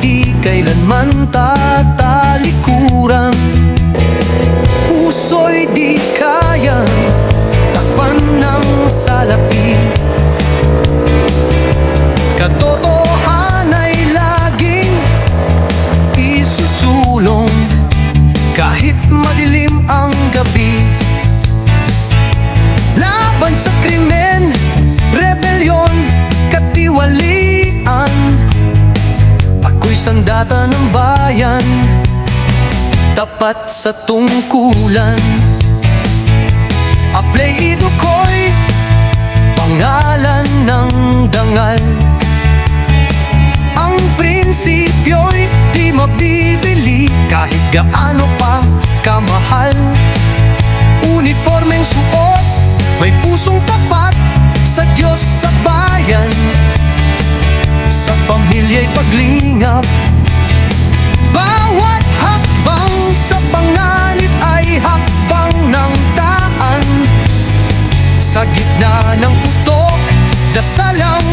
di kailanman tatalikuran. Puso'y di kayang takpan ng salapi. Katotohanan ay laging isusulong kahit madilim ang gabi. Laban sa krimen, rebelyon, katiwalian, ako'y sandata ng bayan, tapat sa tungkulan. Apelyido ko'y pangalan ng dangal. Ang prinsipyo'y di mabibili kahit gaano pa kamahal. Uniformeng suot, may pusong tapat sa Diyos, sa bayan, sa pamilya'y paglingap. Bawat hakbang sa panganib ay hakbang ng daan. Sa gitna ng putok, dasal ang